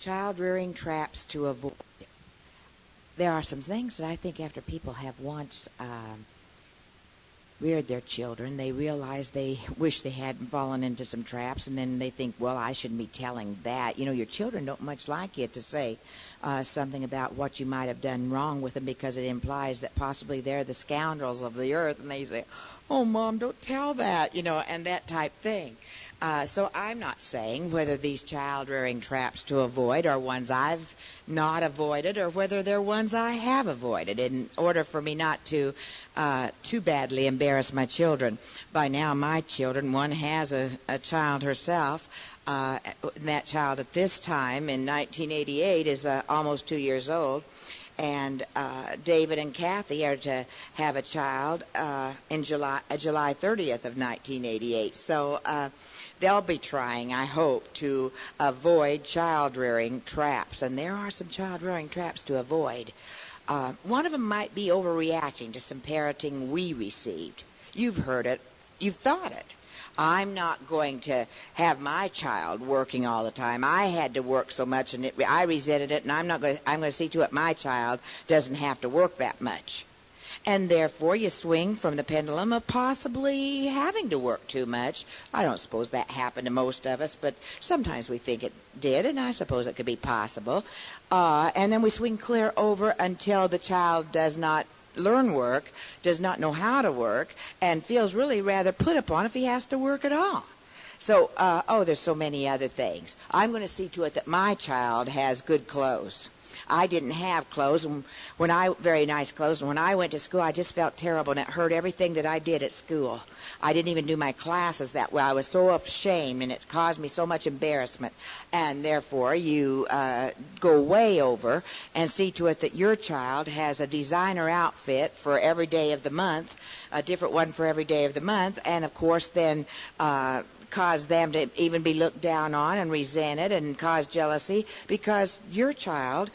Child-rearing traps to avoid. There are some things that I think after people have once reared their children, they realize they wish they hadn't fallen into some traps, and then they think, well, I shouldn't be telling that. You know, your children don't much like you to say something about what you might have done wrong with them, because it implies that possibly they're the scoundrels of the earth, and they say, oh, Mom, don't tell that, you know, and that type thing. So I'm not saying whether these child-rearing traps to avoid are ones I've not avoided or whether they're ones I have avoided in order for me not to too badly embarrass my children. By now, my children, one has a child herself. That child at this time in 1988 is almost 2 years old. And David and Kathy are to have a child in July 30th of 1988. So they'll be trying, I hope, to avoid child-rearing traps. And there are some child-rearing traps to avoid. One of them might be overreacting to some parenting we received. You've heard it. You've thought it. I'm not going to have my child working all the time. I had to work so much, and I resented it, and I'm going to see to it my child doesn't have to work that much. And therefore, you swing from the pendulum of possibly having to work too much. I don't suppose that happened to most of us, but sometimes we think it did, and I suppose it could be possible. And then we swing clear over until the child does not learn work, does not know how to work, and feels really rather put upon if he has to work at all. So, there's so many other things. I'm going to see to it that my child has good clothes. I didn't have clothes, and very nice clothes, and when I went to school, I just felt terrible, and it hurt everything that I did at school. I didn't even do my classes that well. I was so ashamed, and it caused me so much embarrassment. And therefore, you go way over and see to it that your child has a designer outfit for every day of the month, a different one for every day of the month, and of course then cause them to even be looked down on and resented and cause jealousy because your child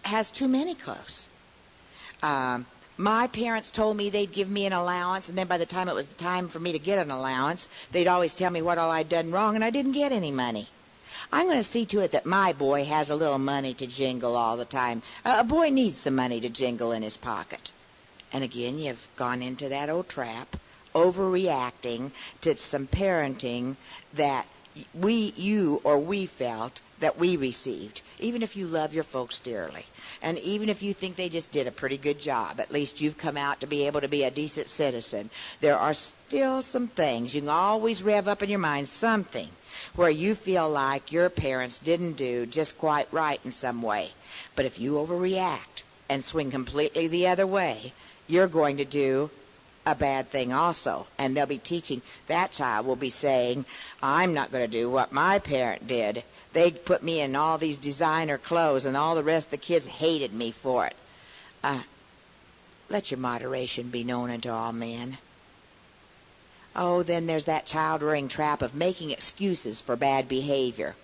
has too many clothes. My parents told me they'd give me an allowance, and then by the time it was the time for me to get an allowance, they'd always tell me what all I'd done wrong, and I didn't get any money. I'm going to see to it that my boy has a little money to jingle all the time. A boy needs some money to jingle in his pocket. And again, you've gone into that old trap, overreacting to some parenting that we felt that we received, even if you love your folks dearly. And even if you think they just did a pretty good job, at least you've come out to be able to be a decent citizen. There are still some things. You can always rev up in your mind something where you feel like your parents didn't do just quite right in some way. But if you overreact and swing completely the other way, you're going to do a bad thing also. And they'll be teaching, that child will be saying, I'm not going to do what my parent did. They put me in all these designer clothes, and all the rest of the kids hated me for it. Let your moderation be known unto all men. Oh, then there's that child-rearing trap of making excuses for bad behavior.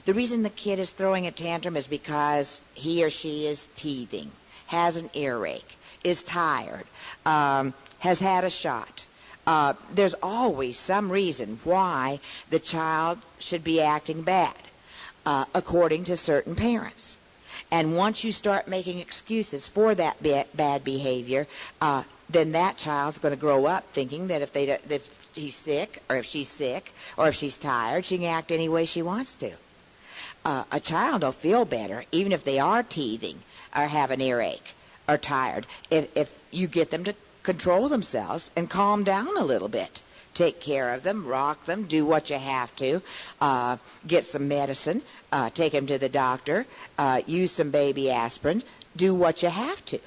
The reason the kid is throwing a tantrum is because he or she is teething, has an earache, is tired, has had a shot. There's always some reason why the child should be acting bad, according to certain parents. And once you start making excuses for that bad behavior, then that child's going to grow up thinking that if he's sick, or if she's sick, or if she's tired, she can act any way she wants to. A child will feel better, even if they are teething, or have an earache, or tired, if you get them to control themselves and calm down a little bit. Take care of them, rock them, do what you have to, get some medicine, take them to the doctor, use some baby aspirin, do what you have to.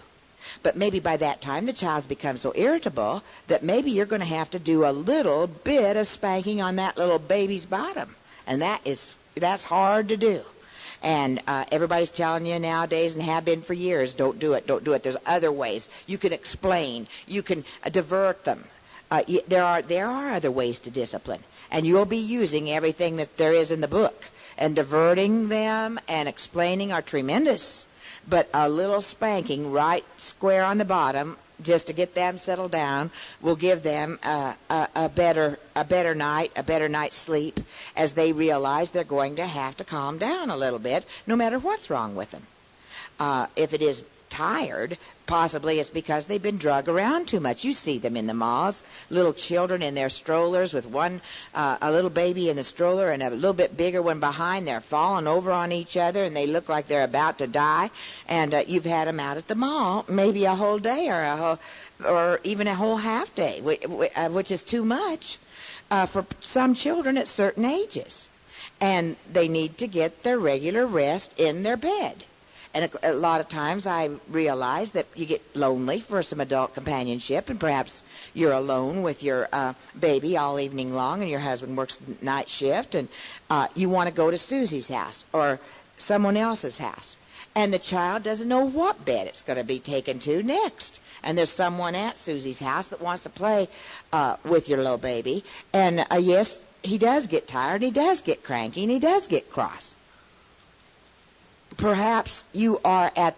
But maybe by that time the child's become so irritable that maybe you're going to have to do a little bit of spanking on that little baby's bottom. And that's hard to do. And everybody's telling you nowadays, and have been for years, don't do it, don't do it. There's other ways. You can explain. You can divert them. There are other ways to discipline. And you'll be using everything that there is in the book. And diverting them and explaining are tremendous. but a little spanking right square on the bottom, just to get them settled down, will give them a better night's sleep, as they realize they're going to have to calm down a little bit, no matter what's wrong with them. If it is tired, possibly it's because they've been drug around too much. You see them in the malls, little children in their strollers with a little baby in the stroller and a little bit bigger one behind. They're falling over on each other and they look like they're about to die. And you've had them out at the mall maybe a whole day or even a whole half day, which is too much for some children at certain ages. And they need to get their regular rest in their bed. And a lot of times I realize that you get lonely for some adult companionship, and perhaps you're alone with your baby all evening long, and your husband works the night shift, and you want to go to Susie's house or someone else's house. And the child doesn't know what bed it's going to be taken to next. And there's someone at Susie's house that wants to play with your little baby. And yes, he does get tired, he does get cranky, and he does get cross. Perhaps you are at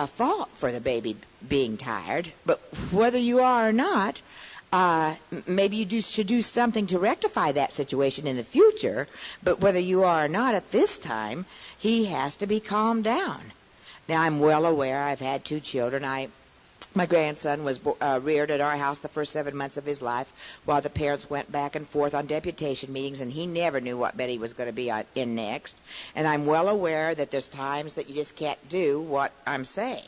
fault for the baby being tired, but whether you are or not, maybe you should do something to rectify that situation in the future. But whether you are or not, at this time, he has to be calmed down. Now, I'm well aware I've had 2 children. My grandson was reared at our house the first 7 months of his life while the parents went back and forth on deputation meetings, and he never knew what bed he was going to be in next. And I'm well aware that there's times that you just can't do what I'm saying.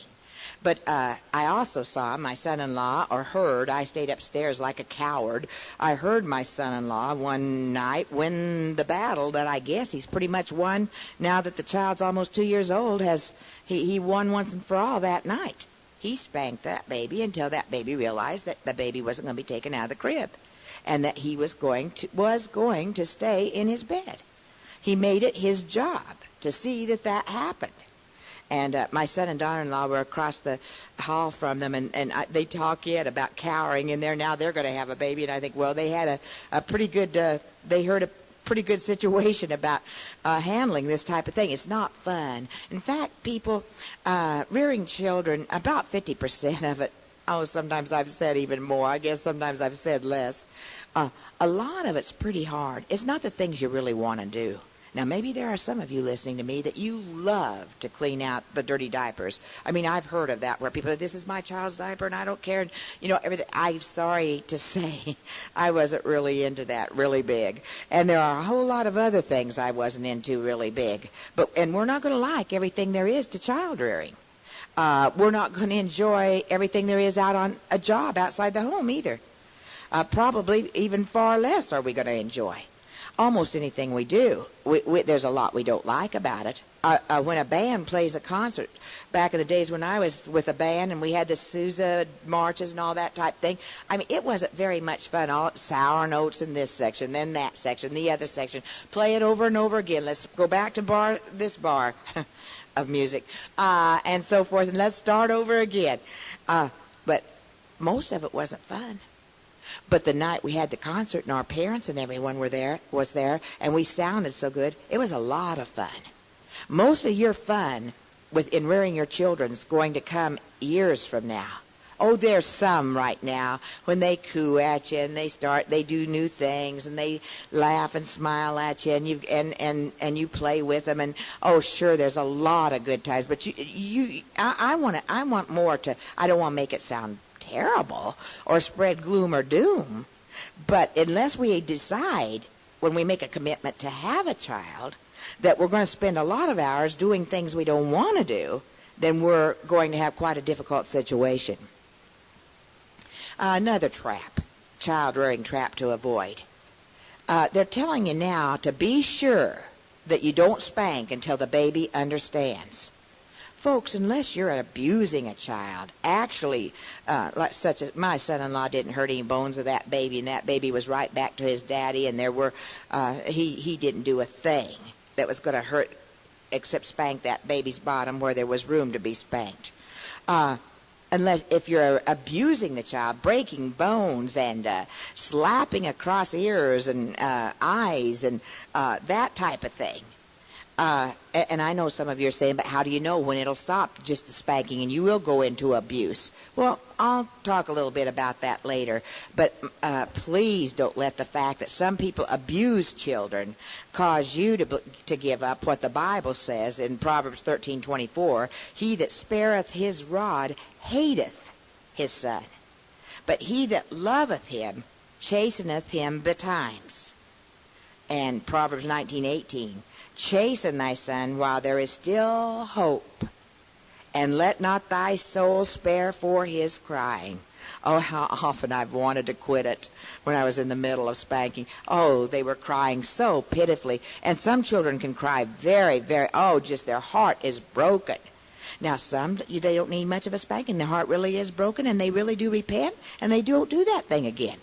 But I also saw my son-in-law, or heard, I stayed upstairs like a coward. I heard my son-in-law one night win the battle that I guess he's pretty much won now that the child's almost 2 years old. He won once and for all that night. He spanked that baby until that baby realized that the baby wasn't going to be taken out of the crib and that he was going to stay in his bed. He made it his job to see that happened. And my son and daughter-in-law were across the hall from them, and they talk yet about cowering in there. Now they're going to have a baby, and I think, well, they had a pretty good, they heard a pretty good situation about handling this type of thing. It's not fun. In fact, people rearing children, about 50% of it, sometimes I've said even more. I guess sometimes I've said less. A lot of it's pretty hard. It's not the things you really want to do. Now, maybe there are some of you listening to me that you love to clean out the dirty diapers. I mean, I've heard of that where people say, this is my child's diaper and I don't care. Everything. I'm sorry to say I wasn't really into that really big. And there are a whole lot of other things I wasn't into really big. And we're not going to like everything there is to child rearing. We're not going to enjoy everything there is out on a job outside the home either. Probably even far less are we going to enjoy. Almost anything we do, there's a lot we don't like about it. When a band plays a concert, back in the days when I was with a band and we had the Sousa marches and all that type thing, I mean, it wasn't very much fun. All sour notes in this section, then that section, the other section. Play it over and over again. Let's go back to this bar of music, and so forth, and let's start over again. But most of it wasn't fun. But the night we had the concert and our parents and everyone was there, and we sounded so good, it was a lot of fun. Most of your fun in rearing your children is going to come years from now. Oh, there's some right now when they coo at you and they do new things and they laugh and smile at you and you play with them, and oh, sure, there's a lot of good times. But I want more to. I don't want to make it sound terrible or spread gloom or doom, but unless we decide when we make a commitment to have a child that we're going to spend a lot of hours doing things we don't want to do, then we're going to have quite a difficult situation. Another child rearing trap to avoid. They're telling you now to be sure that you don't spank until the baby understands. Folks, unless you're abusing a child, actually, such as my son-in-law didn't hurt any bones of that baby, and that baby was right back to his daddy, and he didn't do a thing that was going to hurt except spank that baby's bottom where there was room to be spanked. If you're abusing the child, breaking bones and slapping across ears and eyes and that type of thing, And I know some of you are saying, but how do you know when it'll stop, just the spanking, and you will go into abuse? Well, I'll talk a little bit about that later. But please don't let the fact that some people abuse children cause you to give up what the Bible says in Proverbs 13:24. He that spareth his rod hateth his son, but he that loveth him chasteneth him betimes. And Proverbs 19:18. Chasten thy son while there is still hope, and let not thy soul spare for his crying. Oh, how often I've wanted to quit it when I was in the middle of spanking. Oh, they were crying so pitifully. And some children can cry very, very, just their heart is broken. Now, some, they don't need much of a spanking. Their heart really is broken, and they really do repent, and they don't do that thing again.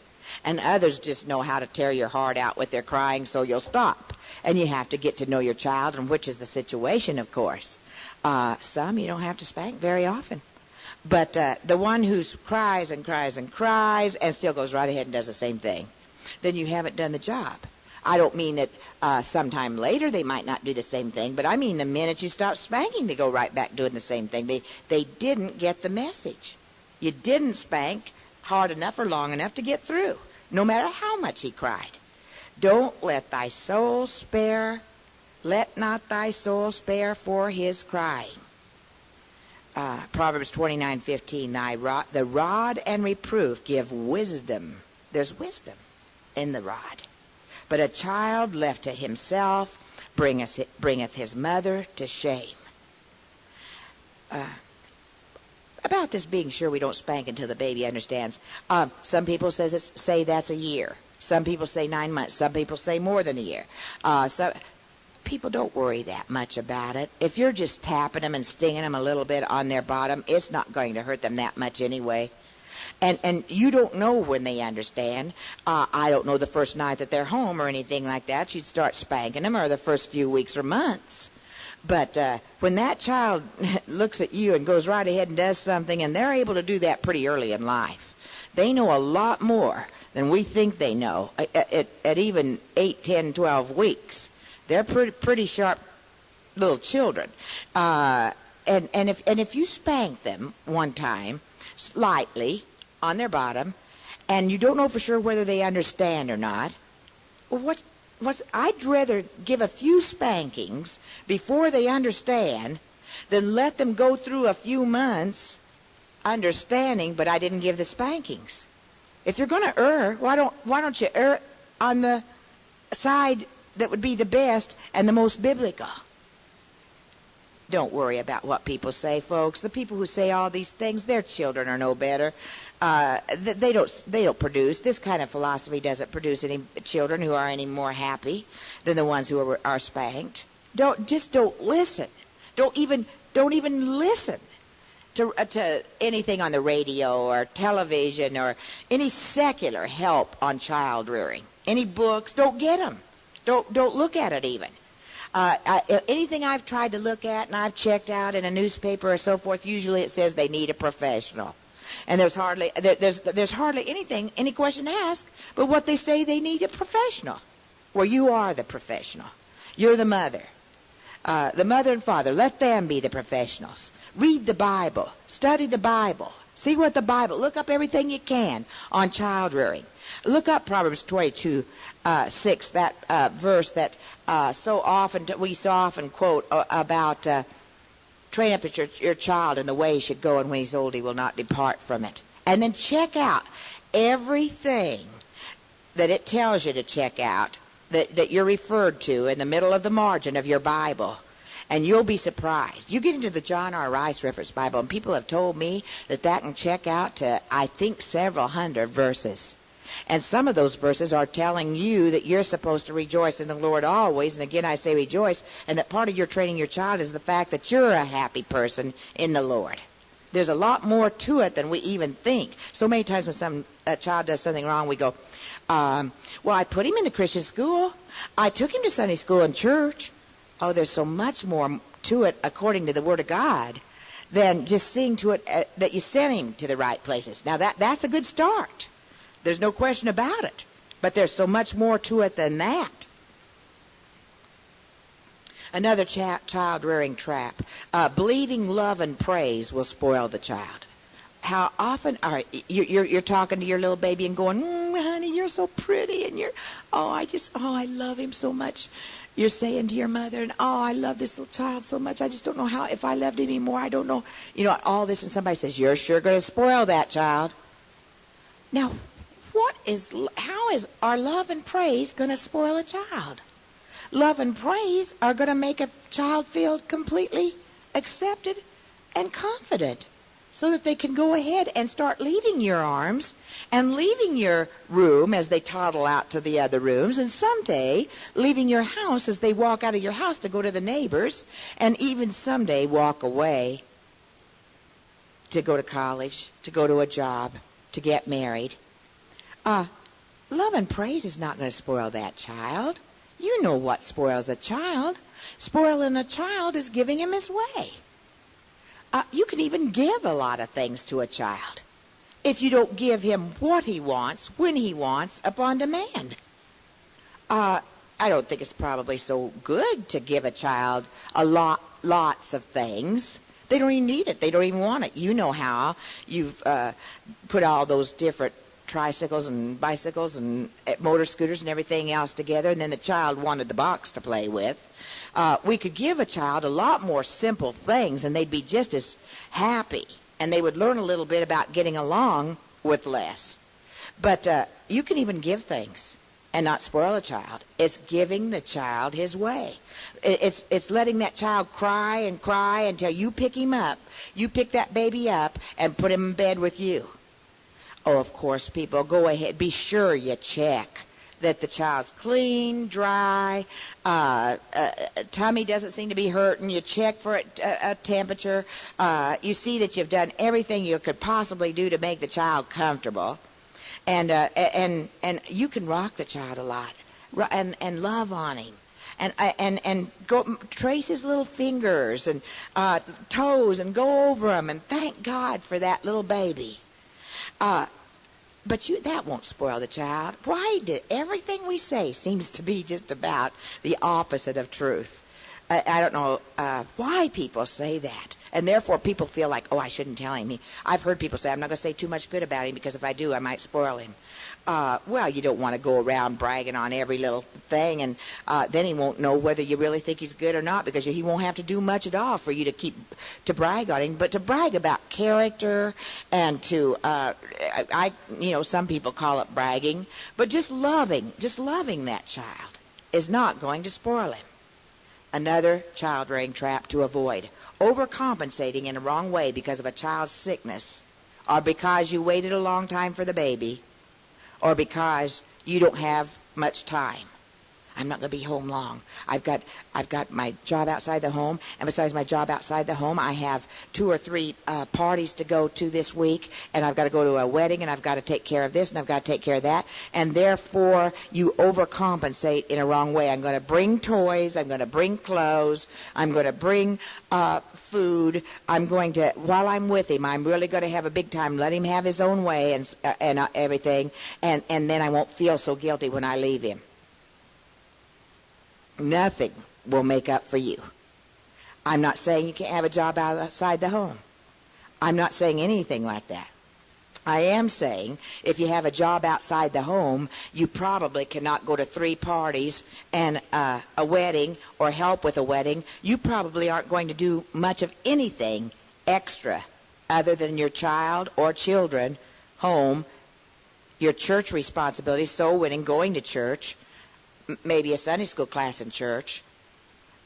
And others just know how to tear your heart out with their crying, so you'll stop. And you have to get to know your child, and which is the situation, of course. Some you don't have to spank very often. But the one who cries and cries and cries and still goes right ahead and does the same thing, then you haven't done the job. I don't mean that sometime later they might not do the same thing, but I mean the minute you stop spanking, they go right back doing the same thing. They didn't get the message. You didn't spank hard enough or long enough to get through, no matter how much he cried. Don't let thy soul spare, let not thy soul spare for his crying. Proverbs 29:15, the rod and reproof give wisdom. There's wisdom in the rod. But a child left to himself bringeth his mother to shame. About this being sure we don't spank until the baby understands. Some people say that's a year. Some people say 9 months. Some people say more than a year. So people don't worry that much about it. If you're just tapping them and stinging them a little bit on their bottom, it's not going to hurt them that much anyway. And you don't know when they understand. I don't know the first night that they're home or anything like that. You'd start spanking them, or the first few weeks or months. But when that child looks at you and goes right ahead and does something, and they're able to do that pretty early in life, they know a lot more than we think they know at even 8, 10, 12 weeks. They're pretty sharp little children. And if you spank them one time, lightly, on their bottom, and you don't know for sure whether they understand or not, well, I'd rather give a few spankings before they understand than let them go through a few months understanding, but I didn't give the spankings. If you're going to err, why don't you err on the side that would be the best and the most biblical? Don't worry about what people say, folks. The people who say all these things, their children are no better. They don't produce. This kind of philosophy doesn't produce any children who are any more happy than the ones who are spanked. Don't listen. Don't even listen to anything on the radio or television or any secular help on child rearing. Any books, don't get them. Don't look at it even. Anything I've tried to look at and I've checked out in a newspaper or so forth, usually it says they need a professional. And there's hardly anything, any question to ask, but what they say they need a professional. Well, you are the professional. You're the mother. The mother and father, let them be the professionals. Read the Bible. Study the Bible. See what the Bible, look up everything you can on child rearing. Look up Proverbs 22:6, that verse that we so often quote about train up your child in the way he should go, and when he's old he will not depart from it. And then check out everything that it tells you to check out that you're referred to in the middle of the margin of your Bible. And you'll be surprised. You get into the John R. Rice Reference Bible, and people have told me that can check out to, I think, several hundred verses. And some of those verses are telling you that you're supposed to rejoice in the Lord always. And again, I say rejoice. And that part of your training your child is the fact that you're a happy person in the Lord. There's a lot more to it than we even think. So many times when a child does something wrong, we go, well, I put him in the Christian school. I took him to Sunday school and church. Oh, there's so much more to it according to the Word of God than just seeing to it that you sent him to the right places. Now, that's a good start. There's no question about it. But there's so much more to it than that. Another child-rearing trap. Believing love and praise will spoil the child. How often are you're talking to your little baby and going, honey, you're so pretty, and I love him so much. You're saying to your mother, and I love this little child so much. I just don't know how, if I loved him anymore, I don't know. All this, and somebody says, you're sure going to spoil that child. Now, how is our love and praise going to spoil a child? Love and praise are going to make a child feel completely accepted and confident, so that they can go ahead and start leaving your arms and leaving your room as they toddle out to the other rooms, and someday leaving your house as they walk out of your house to go to the neighbors, and even someday walk away to go to college, to go to a job, to get married. Love and praise is not going to spoil that child. You know what spoils a child. Spoiling a child is giving him his way. You can even give a lot of things to a child if you don't give him what he wants, when he wants, upon demand. I don't think it's probably so good to give a child lots of things. They don't even need it. They don't even want it. You know how you've put all those different tricycles and bicycles and motor scooters and everything else together, and then the child wanted the box to play with. We could give a child a lot more simple things, and they'd be just as happy, and they would learn a little bit about getting along with less. But you can even give things and not spoil a child. It's giving the child his way. It's letting that child cry and cry until you pick him up. You pick that baby up and put him in bed with you. Oh, of course, people, go ahead. Be sure you check that the child's clean, dry, tummy doesn't seem to be hurting. You check for a temperature. You see that you've done everything you could possibly do to make the child comfortable. And you can rock the child a lot and love on him. And go trace his little fingers and toes and go over them and thank God for that little baby. But that won't spoil the child. Why do everything we say seems to be just about the opposite of truth? I don't know why people say that. And therefore people feel like, I shouldn't tell him. I've heard people say, I'm not going to say too much good about him because if I do, I might spoil him. Well, you don't want to go around bragging on every little thing, and then he won't know whether you really think he's good or not, because he won't have to do much at all for you to brag on him. But to brag about character and to, some people call it bragging, but just loving that child is not going to spoil him. Another child-rearing trap to avoid: overcompensating in a wrong way because of a child's sickness, or because you waited a long time for the baby, or because you don't have much time. I'm not going to be home long. I've got my job outside the home, and besides my job outside the home, I have 2 or 3 parties to go to this week, and I've got to go to a wedding, and I've got to take care of this, and I've got to take care of that, and therefore you overcompensate in a wrong way. I'm going to bring toys, I'm going to bring clothes, I'm going to bring food. I'm going to, while I'm with him, I'm really going to have a big time. Let him have his own way and everything, and then I won't feel so guilty when I leave him. Nothing will make up for you. I'm not saying you can't have a job outside the home. I'm not saying anything like that. I am saying if you have a job outside the home, you probably cannot go to 3 parties and a wedding or help with a wedding. You probably aren't going to do much of anything extra other than your child or children home, your church responsibilities, soul winning, going to church, maybe a Sunday school class in church.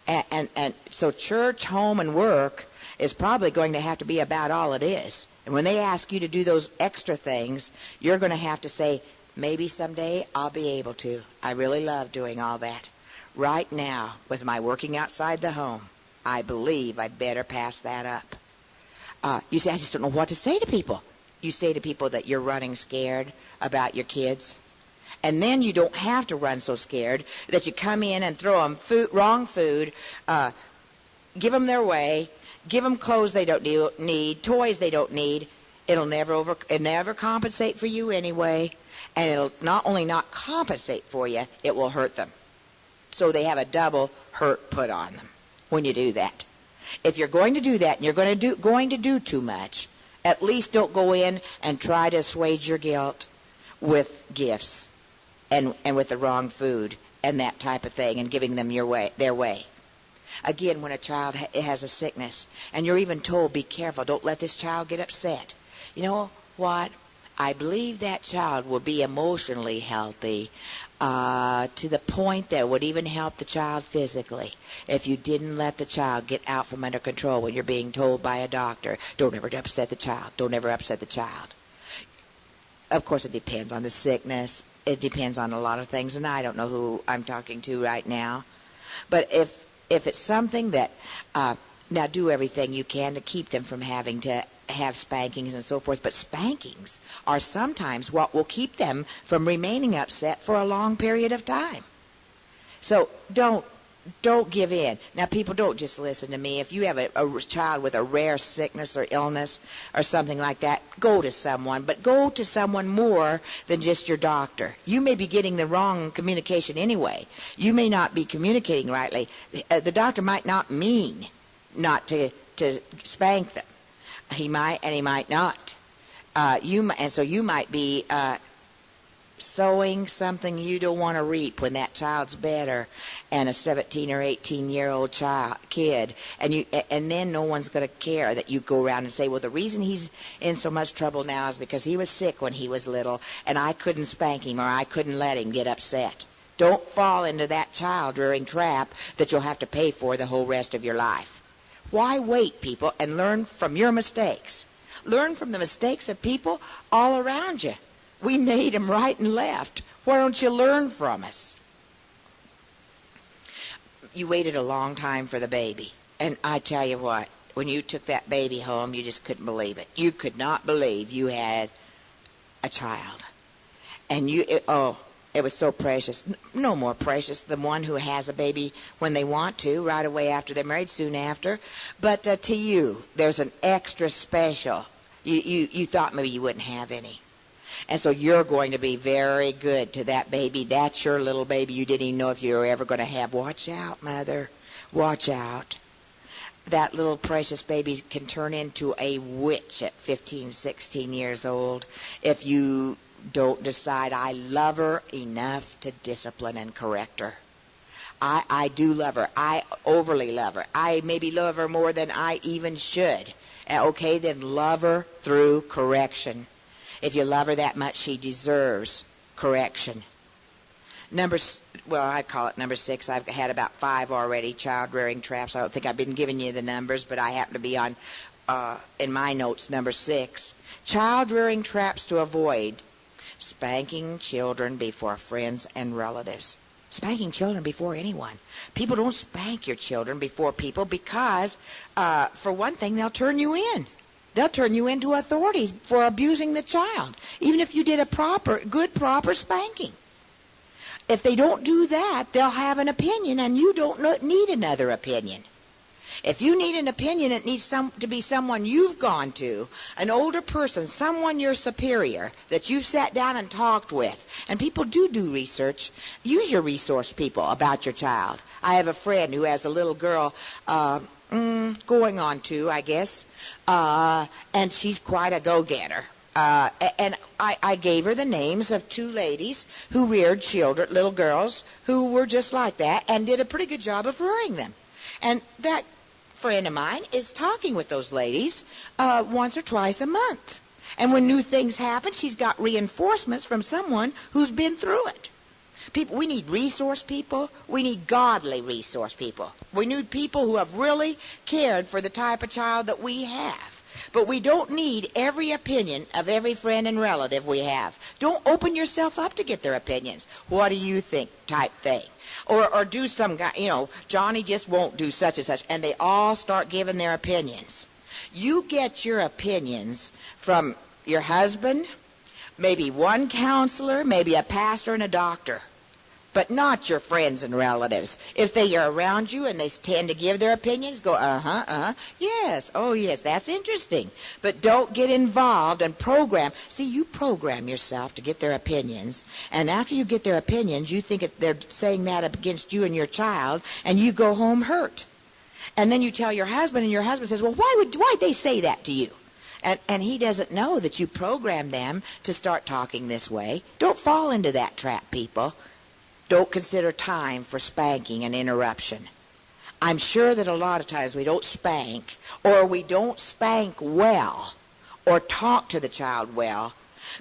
And so church, home, and work is probably going to have to be about all it is. And when they ask you to do those extra things, you're going to have to say, maybe someday I'll be able to. I really love doing all that. Right now, with my working outside the home, I believe I'd better pass that up. You say, I just don't know what to say to people. You say to people that you're running scared about your kids. And then you don't have to run so scared that you come in and throw them wrong food, give them their way, give them clothes they don't need, toys they don't need. It'll never compensate for you anyway, and it'll not only not compensate for you, it will hurt them. So they have a double hurt put on them. when you do that. If you're going to do that and you're going to do too much, at least don't go in and try to assuage your guilt with gifts and with the wrong food and that type of thing and giving them their way. Again, when a child has a sickness and you're even told, be careful, don't let this child get upset. You know what? I believe that child will be emotionally healthy to the point that would even help the child physically if you didn't let the child get out from under control when you're being told by a doctor, don't ever upset the child, don't ever upset the child. Of course, it depends on the sickness. It depends on a lot of things, and I don't know who I'm talking to right now. But if it's something that, now do everything you can to keep them from having to have spankings and so forth, but spankings are sometimes what will keep them from remaining upset for a long period of time. So don't give in. Now, people, don't just listen to me. If you have a child with a rare sickness or illness or something like that, go to someone, but go to someone more than just your doctor. You may be getting the wrong communication anyway. You may not be communicating rightly. The doctor might not mean not to spank them. He might, and he might not. And so you might be sowing something you don't want to reap when that child's better, and a 17 or 18-year-old kid, and then no one's going to care that you go around and say, well, the reason he's in so much trouble now is because he was sick when he was little, and I couldn't spank him or I couldn't let him get upset. Don't fall into that child-rearing trap that you'll have to pay for the whole rest of your life. Why wait, people, and learn from your mistakes? Learn from the mistakes of people all around you. We made them right and left. Why don't you learn from us? You waited a long time for the baby. And I tell you what, when you took that baby home, you just couldn't believe it. You could not believe you had a child. And it was so precious. No more precious than one who has a baby when they want to, right away after they're married, soon after. But to you, there's an extra special. You thought maybe you wouldn't have any. And so you're going to be very good to that baby. That's your little baby you didn't even know if you were ever going to have. Watch out, mother. Watch out. That little precious baby can turn into a witch at 15, 16 years old if you don't decide, I love her enough to discipline and correct her. I do love her. I overly love her. I maybe love her more than I even should. Okay, then love her through correction. If you love her that much, she deserves correction. I call it number 6. I've had about 5 already, child-rearing traps. I don't think I've been giving you the numbers, but I happen to be on, in my notes, number 6. Child-rearing traps to avoid. Spanking children before friends and relatives. Spanking children before anyone. People don't spank your children before people because, for one thing, they'll turn you in. They'll turn you into authorities for abusing the child, even if you did a proper spanking. If they don't do that, they'll have an opinion, and you don't need another opinion. If you need an opinion, it needs to be someone you've gone to, an older person, someone you're superior, that you've sat down and talked with. And people do research. Use your resource people about your child. I have a friend who has a little girl, going on 2, I guess, and she's quite a go-getter. And I gave her the names of 2 ladies who reared children, little girls, who were just like that and did a pretty good job of rearing them. And that friend of mine is talking with those ladies once or twice a month. And when new things happen, she's got reinforcements from someone who's been through it. We need resource people. We need godly resource people. We need people who have really cared for the type of child that we have. But we don't need every opinion of every friend and relative we have. Don't open yourself up to get their opinions. What do you think type thing? Or do some guy, Johnny just won't do such and such. And they all start giving their opinions. You get your opinions from your husband, maybe one counselor, maybe a pastor and a doctor. But not your friends and relatives. If they are around you and they tend to give their opinions, go, yes, oh yes, that's interesting. But don't get involved and program. See, you program yourself to get their opinions. And after you get their opinions, you think they're saying that against you and your child, and you go home hurt. And then you tell your husband, and your husband says, well, why'd they say that to you? And he doesn't know that you programmed them to start talking this way. Don't fall into that trap, people. Don't consider time for spanking an interruption. I'm sure that a lot of times we don't spank, or we don't spank well, or talk to the child well,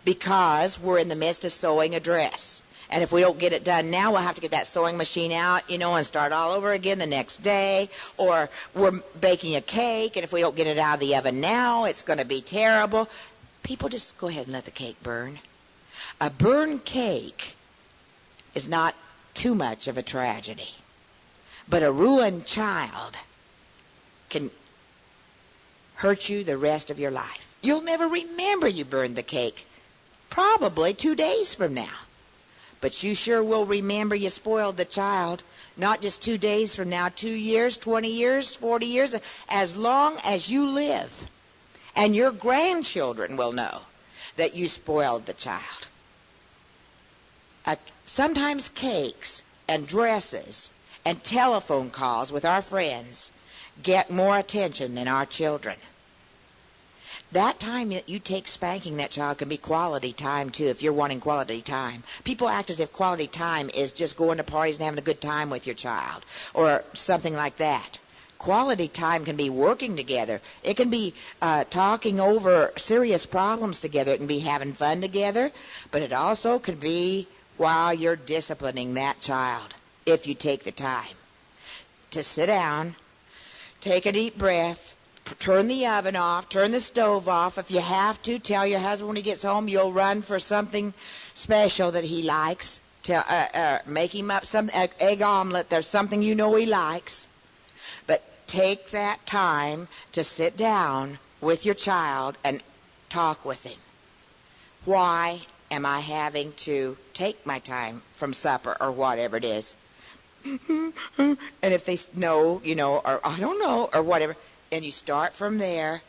because we're in the midst of sewing a dress. And if we don't get it done now, we'll have to get that sewing machine out, and start all over again the next day. Or we're baking a cake, and if we don't get it out of the oven now, it's going to be terrible. People, just go ahead and let the cake burn. A burned cake is not too much of a tragedy. But a ruined child can hurt you the rest of your life. You'll never remember you burned the cake, probably 2 days from now. But you sure will remember you spoiled the child, not just 2 days from now, 2 years, 20 years, 40 years, as long as you live. And your grandchildren will know that you spoiled the child. Sometimes cakes and dresses and telephone calls with our friends get more attention than our children. That time that you take spanking that child can be quality time, too, if you're wanting quality time. People act as if quality time is just going to parties and having a good time with your child or something like that. Quality time can be working together. It can be talking over serious problems together. It can be having fun together. But it also can be while you're disciplining that child, if you take the time to sit down, take a deep breath, turn the oven off, turn the stove off. If you have to, tell your husband when he gets home you'll run for something special that he likes. Make him up some egg omelet. There's something you know he likes. But take that time to sit down with your child and talk with him. Why am I having to take my time from supper or whatever it is? And if they know, or I don't know, or whatever, and you start from there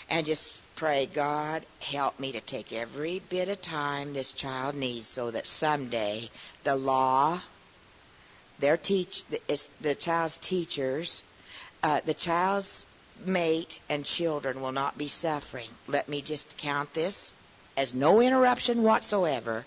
and just pray, God, help me to take every bit of time this child needs so that someday the law, the child's teachers, the child's mate and children will not be suffering. Let me just count this as no interruption whatsoever,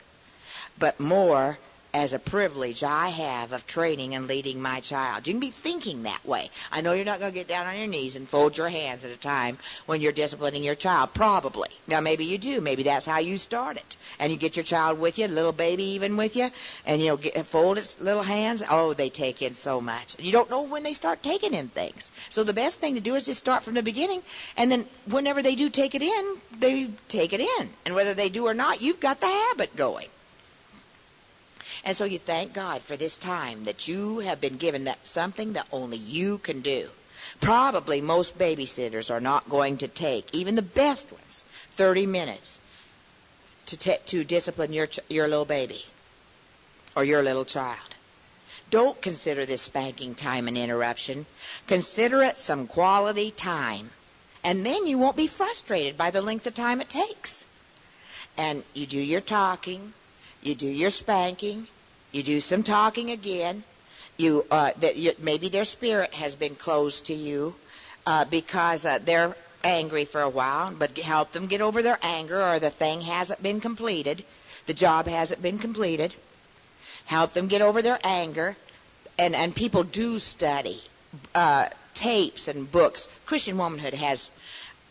but more as a privilege I have of training and leading my child. You can be thinking that way. I know you're not going to get down on your knees and fold your hands at a time when you're disciplining your child, probably. Now, maybe you do. Maybe that's how you start it. And you get your child with you, little baby even with you, and, fold its little hands. Oh, they take in so much. You don't know when they start taking in things. So the best thing to do is just start from the beginning, and then whenever they do take it in, they take it in. And whether they do or not, you've got the habit going. And so you thank God for this time that you have been given that something that only you can do. Probably most babysitters are not going to take, even the best ones, 30 minutes to discipline your little baby or your little child. Don't consider this spanking time an interruption. Consider it some quality time. And then you won't be frustrated by the length of time it takes. And you do your talking. You do your spanking. You do some talking again. Maybe their spirit has been closed to you because they're angry for a while, but help them get over their anger, or the thing hasn't been completed. The job hasn't been completed. Help them get over their anger. And people do study tapes and books. Christian Womanhood has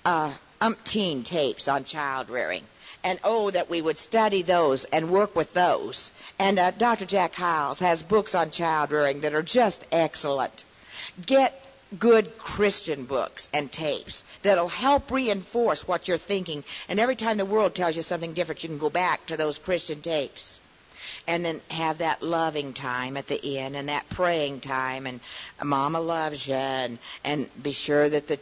umpteen tapes on child rearing. And that we would study those and work with those. And Dr. Jack Hiles has books on child rearing that are just excellent. Get good Christian books and tapes that'll help reinforce what you're thinking. And every time the world tells you something different, you can go back to those Christian tapes. And then have that loving time at the end, and that praying time, and Mama loves you, and be sure that the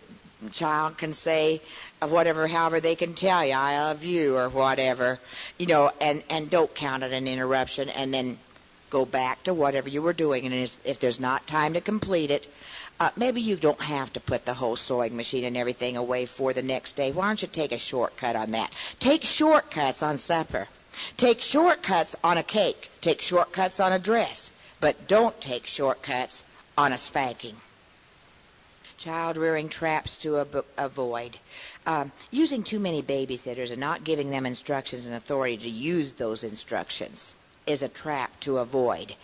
child can say however they can tell you, I love you, or whatever, and don't count it an interruption, and then go back to whatever you were doing. And if there's not time to complete it, maybe you don't have to put the whole sewing machine and everything away for the next day. Why don't you take a shortcut on that? Take shortcuts on supper. Take shortcuts on a cake. Take shortcuts on a dress. But don't take shortcuts on a spanking. Child rearing traps to avoid. Using too many babysitters and not giving them instructions and authority to use those instructions is a trap to avoid.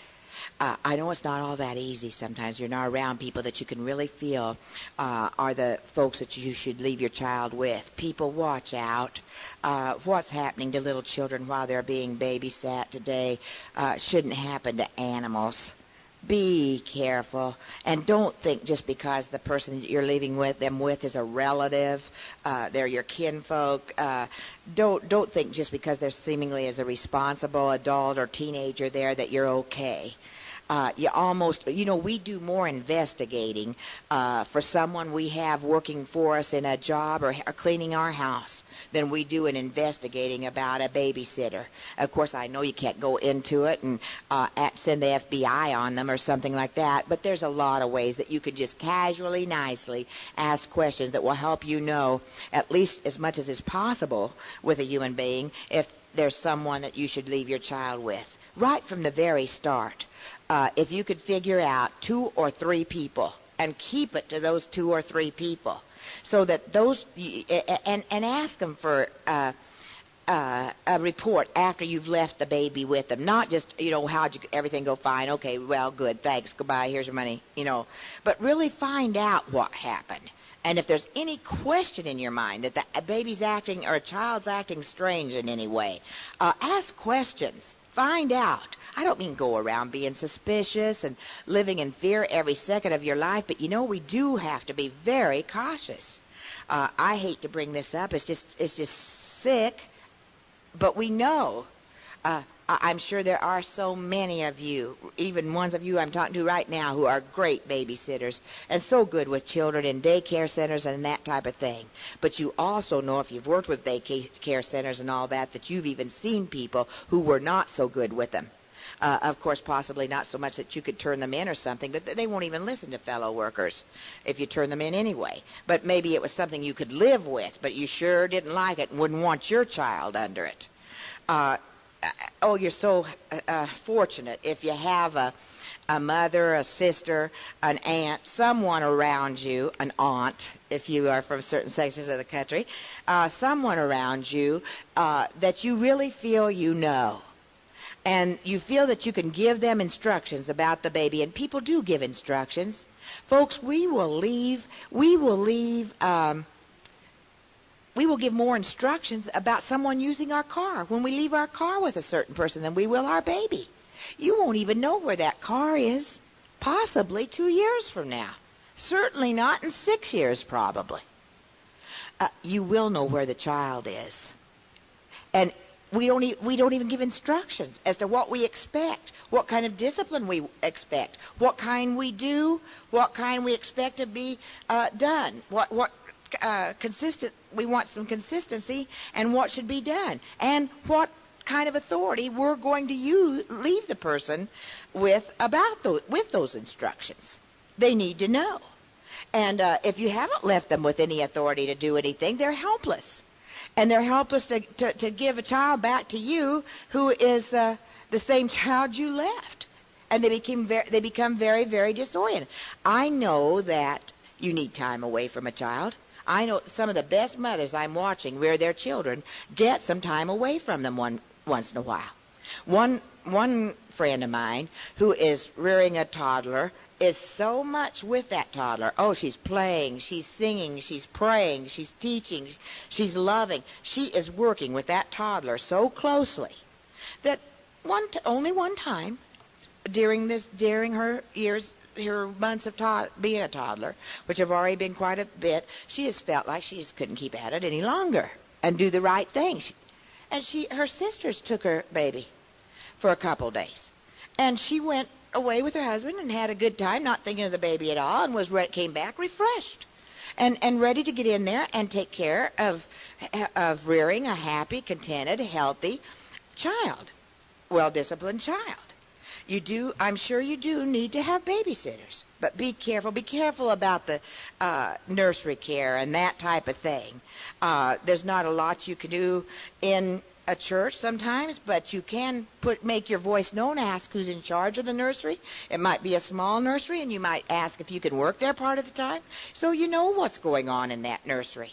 I know it's not all that easy sometimes. You're not around people that you can really feel are the folks that you should leave your child with. People, watch out. What's happening to little children while they're being babysat today shouldn't happen to animals. Be careful, and don't think just because the person that you're leaving them with is a relative, they're your kinfolk. Don't think just because they're seemingly as a responsible adult or teenager there that you're okay. We do more investigating for someone we have working for us in a job or cleaning our house than we do in investigating about a babysitter. Of course, I know you can't go into it and send the FBI on them or something like that, but there's a lot of ways that you could just casually, nicely ask questions that will help you know, at least as much as is possible with a human being, if there's someone that you should leave your child with. Right from the very start, if you could figure out 2 or 3 people and keep it to those 2 or 3 people, so that those and ask them for a report after you've left the baby with them, not just how'd everything go? Fine, okay, well, good, thanks, goodbye, here's your money, but really find out what happened. And if there's any question in your mind that a baby's acting or a child's acting strange in any way, ask questions. Find out. I don't mean go around being suspicious and living in fear every second of your life, but we do have to be very cautious. I hate to bring this up. It's just sick, but we know. I'm sure there are so many of you, even ones of you I'm talking to right now, who are great babysitters and so good with children in daycare centers and that type of thing. But you also know, if you've worked with daycare centers and all that, that you've even seen people who were not so good with them. Of course, possibly not so much that you could turn them in or something, but they won't even listen to fellow workers if you turn them in anyway. But maybe it was something you could live with, but you sure didn't like it and wouldn't want your child under it. You're so fortunate if you have a mother, a sister, an aunt, someone around you, an aunt, if you are from certain sections of the country, someone around you that you really feel you know. And you feel that you can give them instructions about the baby. And people do give instructions. Folks, we will give more instructions about someone using our car when we leave our car with a certain person than we will our baby. You won't even know where that car is, possibly 2 years from now. Certainly not in 6 years, probably. You will know where the child is. And we don't even give instructions as to what we expect, what kind of discipline we expect, what kind we do, what kind we expect to be done, what consistent. We want some consistency and what should be done, and what kind of authority we're going to leave the person with with those instructions. They need to know. And if you haven't left them with any authority to do anything, they're helpless. And they're helpless to give a child back to you who is the same child you left. And they become very, very disoriented. I know that you need time away from a child. I know some of the best mothers I'm watching rear their children get some time away from them once in a while. One friend of mine who is rearing a toddler is so much with that toddler. Oh, she's playing, she's singing, she's praying, she's teaching, she's loving. She is working with that toddler so closely that only one time during her months of being a toddler, which have already been quite a bit, she has felt like she just couldn't keep at it any longer and do the right thing. Her sisters took her baby for a couple days, and she went away with her husband and had a good time, not thinking of the baby at all, and came back refreshed and ready to get in there and take care of rearing a happy, contented, healthy child, well-disciplined child. I'm sure you do need to have babysitters, but be careful about the nursery care and that type of thing. There's not a lot you can do in a church sometimes, but you can make your voice known, ask who's in charge of the nursery. It might be a small nursery, and you might ask if you can work there part of the time, so you know what's going on in that nursery.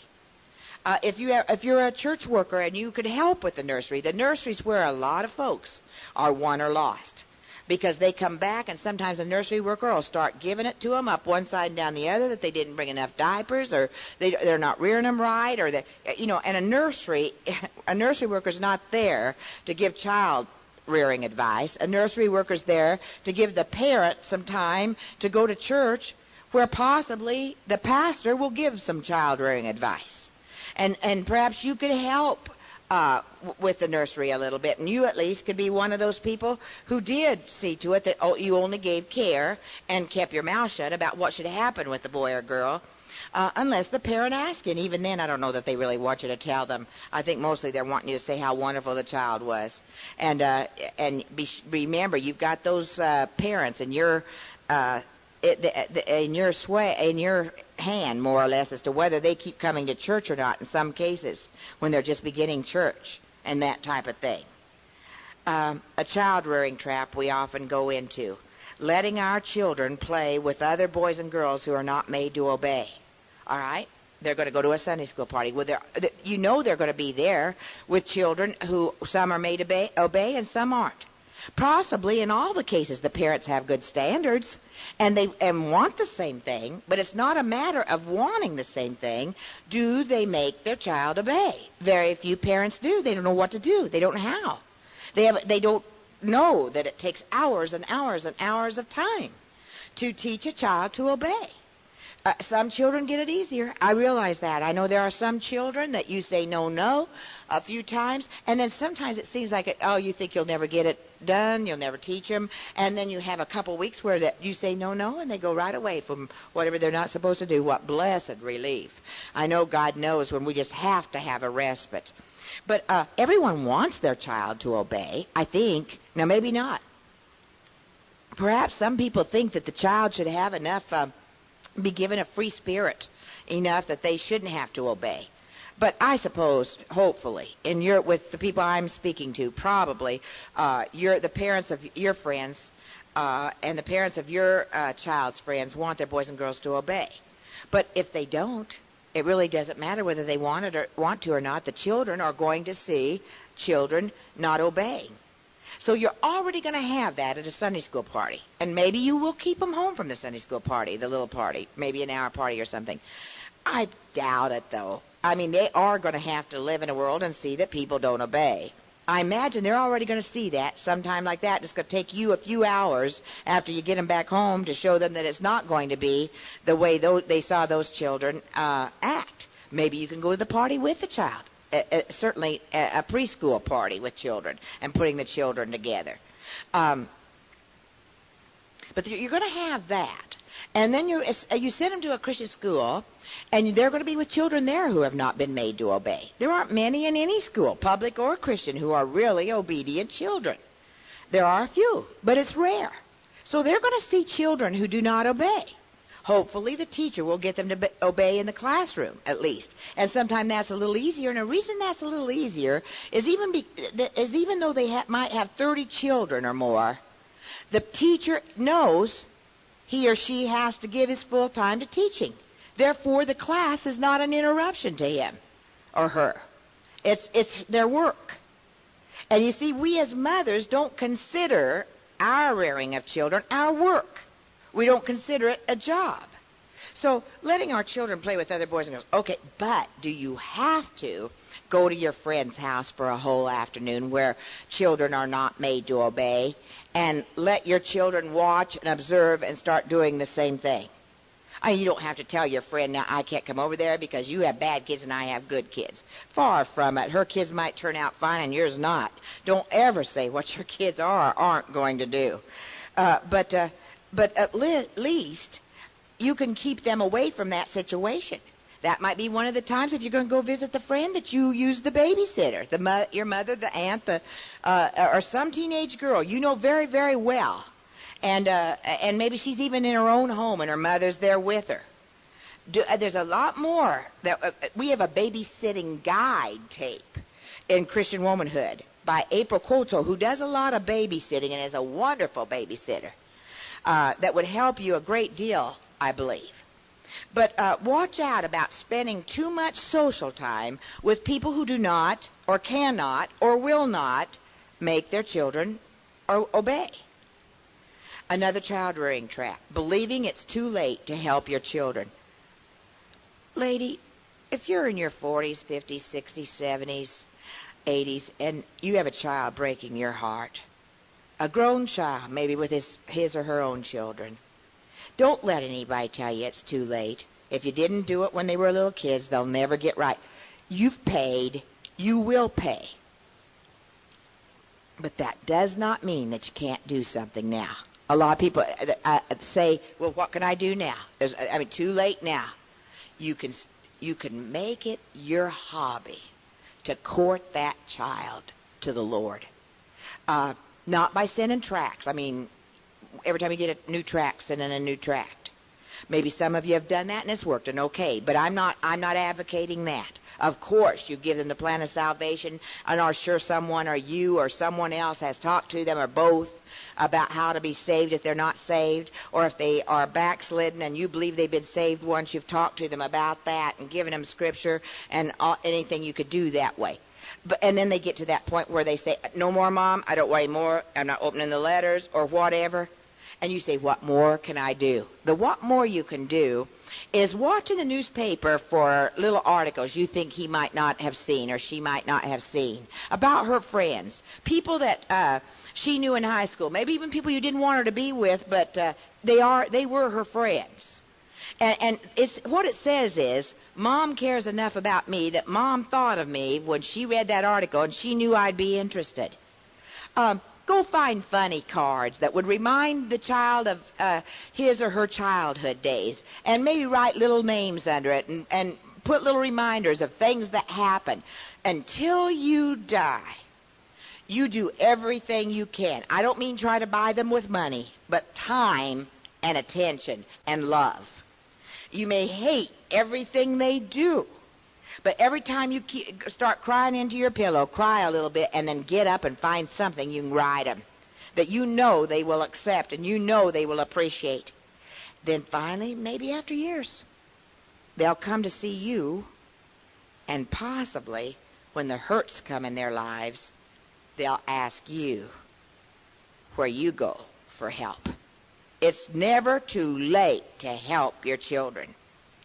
If you're a church worker and you could help with the nursery's where a lot of folks are won or lost, because they come back and sometimes a nursery worker will start giving it to them up one side and down the other, that they didn't bring enough diapers, or they're not rearing them right, or and a nursery worker's not there to give child rearing advice. A nursery worker's there to give the parent some time to go to church, where possibly the pastor will give some child rearing advice. And perhaps you could help with the nursery a little bit, and you at least could be one of those people who did see to it that you only gave care and kept your mouth shut about what should happen with the boy or girl, unless the parent asked you. And even then, I don't know that they really want you to tell them. I think mostly they're wanting you to say how wonderful the child was. And remember, you've got those parents in your in your hand, more or less, as to whether they keep coming to church or not in some cases when they're just beginning church and that type of thing. A child rearing trap we often go into, letting our children play with other boys and girls who are not made to obey. All right? They're going to go to a Sunday school party. Well, they're going to be there with children who some are made to obey and some aren't. Possibly in all the cases the parents have good standards and want the same thing, but it's not a matter of wanting the same thing. Do they make their child obey? Very few parents do. They don't know what to do. They don't know how. They don't know that it takes hours and hours and hours of time to teach a child to obey. Some children get it easier. I realize that. I know there are some children that you say no a few times, and then sometimes it seems like, you think you'll never get it done, you'll never teach them, and then you have a couple weeks where you say no, and they go right away from whatever they're not supposed to do. What blessed relief. I know God knows when we just have to have a respite. But everyone wants their child to obey, I think. Now, maybe not. Perhaps some people think that the child should have enough be given a free spirit enough that they shouldn't have to obey. But I suppose, hopefully, with the people I'm speaking to, probably the parents of your friends and the parents of your child's friends want their boys and girls to obey. But if they don't, it really doesn't matter whether they want to or not. The children are going to see children not obeying. So you're already going to have that at a Sunday school party. And maybe you will keep them home from the Sunday school party, the little party, maybe an hour party or something. I doubt it, though. I mean, they are going to have to live in a world and see that people don't obey. I imagine they're already going to see that sometime like that. It's going to take you a few hours after you get them back home to show them that it's not going to be the way they saw those children act. Maybe you can go to the party with the child. Certainly a preschool party with children and putting the children together. But you're going to have that. And then you send them to a Christian school, and they're going to be with children there who have not been made to obey. There aren't many in any school, public or Christian, who are really obedient children. There are a few, but it's rare. So they're going to see children who do not obey. Hopefully the teacher will get them to obey in the classroom, at least. And sometimes that's a little easier. And the reason that's a little easier is even though they might have 30 children or more, the teacher knows he or she has to give his full time to teaching. Therefore, the class is not an interruption to him or her. It's their work. And you see, we as mothers don't consider our rearing of children our work. We don't consider it a job. So letting our children play with other boys and girls, okay, but do you have to go to your friend's house for a whole afternoon where children are not made to obey and let your children watch and observe and start doing the same thing? I mean, you don't have to tell your friend, now, I can't come over there because you have bad kids and I have good kids. Far from it. Her kids might turn out fine and yours not. Don't ever say what your kids are or aren't going to do. But at least you can keep them away from that situation. That might be one of the times, if you're going to go visit the friend, that you use the babysitter, your mother, the aunt, or some teenage girl you know very, very well. And maybe she's even in her own home and her mother's there with her. There's a lot more. We have a babysitting guide tape. in Christian Womanhood by April Coulter, who does a lot of babysitting and is a wonderful babysitter. That would help you a great deal, I believe. But watch out about spending too much social time with people who do not or cannot or will not make their children obey. Another child-rearing trap, believing it's too late to help your children. Lady, if you're in your 40s, 50s, 60s, 70s, 80s, and you have a child breaking your heart, a grown child, maybe with his or her own children, don't let anybody tell you it's too late. If you didn't do it when they were little kids, they'll never get right. You've paid. You will pay. But that does not mean that you can't do something now. A lot of people say, well, what can I do now? Too late now. You can make it your hobby to court that child to the Lord. Not by sending tracts. Every time you get a new tract, send in a new tract. Maybe some of you have done that and it's worked and okay, but I'm not advocating that. Of course, you give them the plan of salvation, and are sure someone or you or someone else has talked to them or both about how to be saved if they're not saved, or if they are backslidden and you believe they've been saved once, you've talked to them about that and given them scripture and anything you could do that way. And then they get to that point where they say, no more, Mom, I don't want any more, I'm not opening the letters or whatever. And you say, what more can I do? The what more you can do is watching the newspaper for little articles you think he might not have seen or she might not have seen about her friends, people that she knew in high school, maybe even people you didn't want her to be with, but they were her friends. And it's what it says is, Mom cares enough about me that Mom thought of me when she read that article and she knew I'd be interested. Go find funny cards that would remind the child of his or her childhood days, and maybe write little names under it and put little reminders of things that happen. Until you die, you do everything you can. I don't mean try to buy them with money, but time and attention and love. You may hate everything they do, but every time you start crying into your pillow, cry a little bit, and then get up and find something you can write them that you know they will accept and you know they will appreciate. Then finally, maybe after years, they'll come to see you, and possibly when the hurts come in their lives, they'll ask you where you go for help. It's never too late to help your children.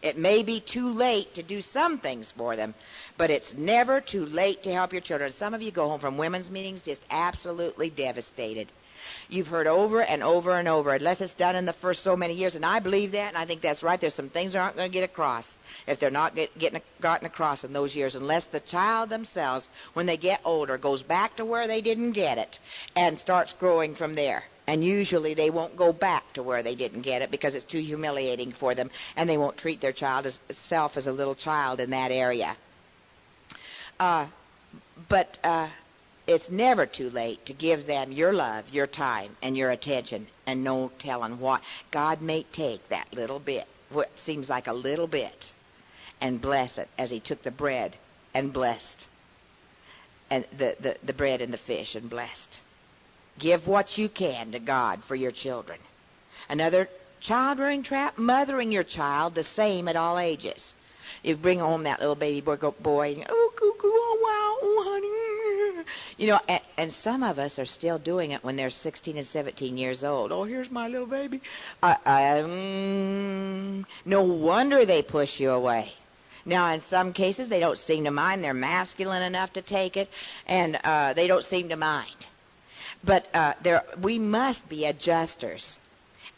It may be too late to do some things for them, but it's never too late to help your children. Some of you go home from women's meetings just absolutely devastated. You've heard over and over and over, unless it's done in the first so many years, and I believe that, and I think that's right. There's some things that aren't going to get across if they're not gotten across in those years, unless the child themselves, when they get older, goes back to where they didn't get it and starts growing from there. And usually they won't go back to where they didn't get it because it's too humiliating for them, and they won't treat their child itself as a little child in that area. But it's never too late to give them your love, your time, and your attention, and no telling what. God may take that little bit, what seems like a little bit, and bless it as he took the bread and blessed, and the bread and the fish and blessed. Give what you can to God for your children. Another child-rearing trap, mothering your child the same at all ages. You bring home that little baby boy, and, oh, cuckoo, oh, wow, oh, honey. You know, and some of us are still doing it when they're 16 and 17 years old. Oh, here's my little baby. No wonder they push you away. Now, in some cases, they don't seem to mind. They're masculine enough to take it, and they don't seem to mind. But we must be adjusters,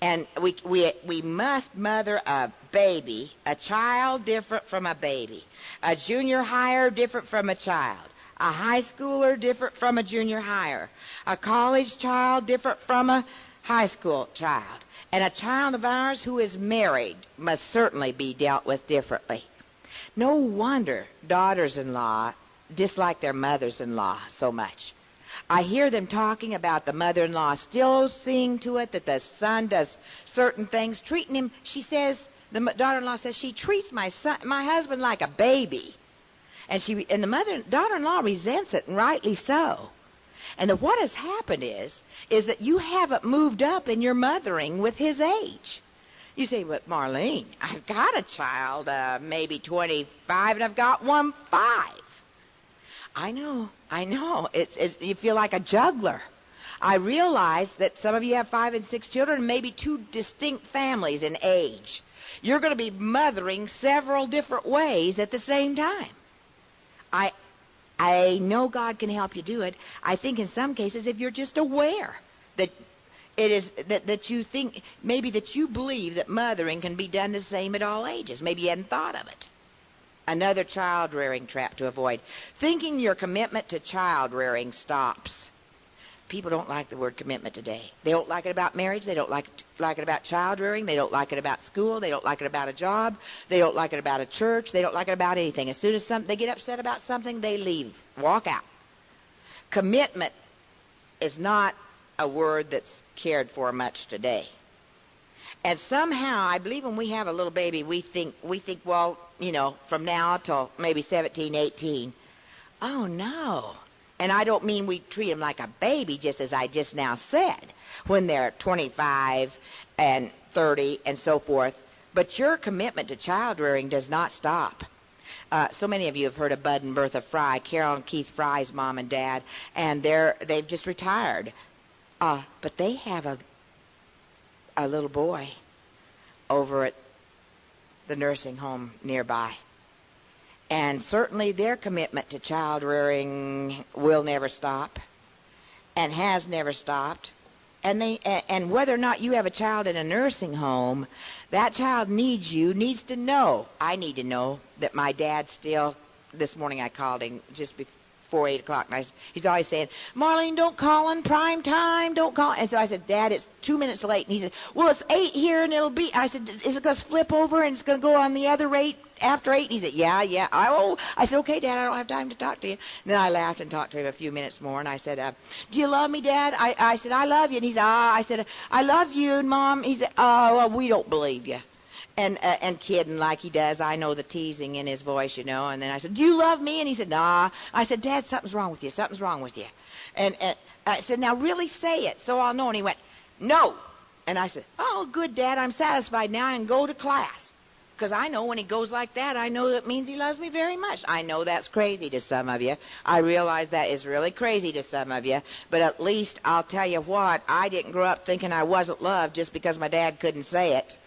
and we must mother a baby, a child different from a baby, a junior higher different from a child, a high schooler different from a junior higher, a college child different from a high school child, and a child of ours who is married must certainly be dealt with differently. No wonder daughters-in-law dislike their mothers-in-law so much. I hear them talking about the mother-in-law still seeing to it that the son does certain things, treating him, she says, the daughter-in-law says, she treats my husband like a baby. And the daughter-in-law resents it, and rightly so. And what has happened is that you haven't moved up in your mothering with his age. You say, but Marlene, I've got a child, maybe 25, and I've got one 5. I know. You feel like a juggler. I realize that some of you have 5 and 6 children, maybe 2 distinct families in age. You're going to be mothering several different ways at the same time. I know God can help you do it. I think in some cases, if you're just aware that it is that you think, maybe that you believe that mothering can be done the same at all ages. Maybe you hadn't thought of it. Another child-rearing trap to avoid. Thinking your commitment to child-rearing stops. People don't like the word commitment today. They don't like it about marriage. They don't like it about child-rearing. They don't like it about school. They don't like it about a job. They don't like it about a church. They don't like it about anything. As soon as they get upset about something, they leave, walk out. Commitment is not a word that's cared for much today. And somehow, I believe when we have a little baby, we think, well, from now till maybe 17, 18, oh no. And I don't mean we treat them like a baby, just as I just now said, when they're 25 and 30 and so forth. But your commitment to child rearing does not stop. So many of you have heard of Bud and Bertha Fry, Carol and Keith Fry's mom and dad, and they've just retired. But they have a little boy over at the nursing home nearby. And certainly their commitment to child rearing will never stop and has never stopped. And whether or not you have a child in a nursing home, that child needs to know. I need to know that my dad still, this morning I called him just before 8 o'clock, and he's always saying, Marlene, don't call in prime time, don't call. And so I said, Dad, it's 2 minutes late. And he said, well, it's 8 here, and it'll be, I said, is it going to flip over and it's going to go on the other rate after 8? And he said, yeah. I said, okay, Dad, I don't have time to talk to you. And then I laughed and talked to him a few minutes more, and I said, do you love me, Dad? I said, I love you. And he said, I said, I love you, and Mom. He said, oh, well, we don't believe you. And kidding like he does. I know the teasing in his voice, And then I said, do you love me? And he said, nah. I said, Dad, something's wrong with you. Something's wrong with you. And I said, now really say it so I'll know. And he went, no. And I said, oh, good, Dad. I'm satisfied now and go to class. Because I know when he goes like that, I know that means he loves me very much. I know that's crazy to some of you. I realize that is really crazy to some of you. But at least I'll tell you what, I didn't grow up thinking I wasn't loved just because my dad couldn't say it.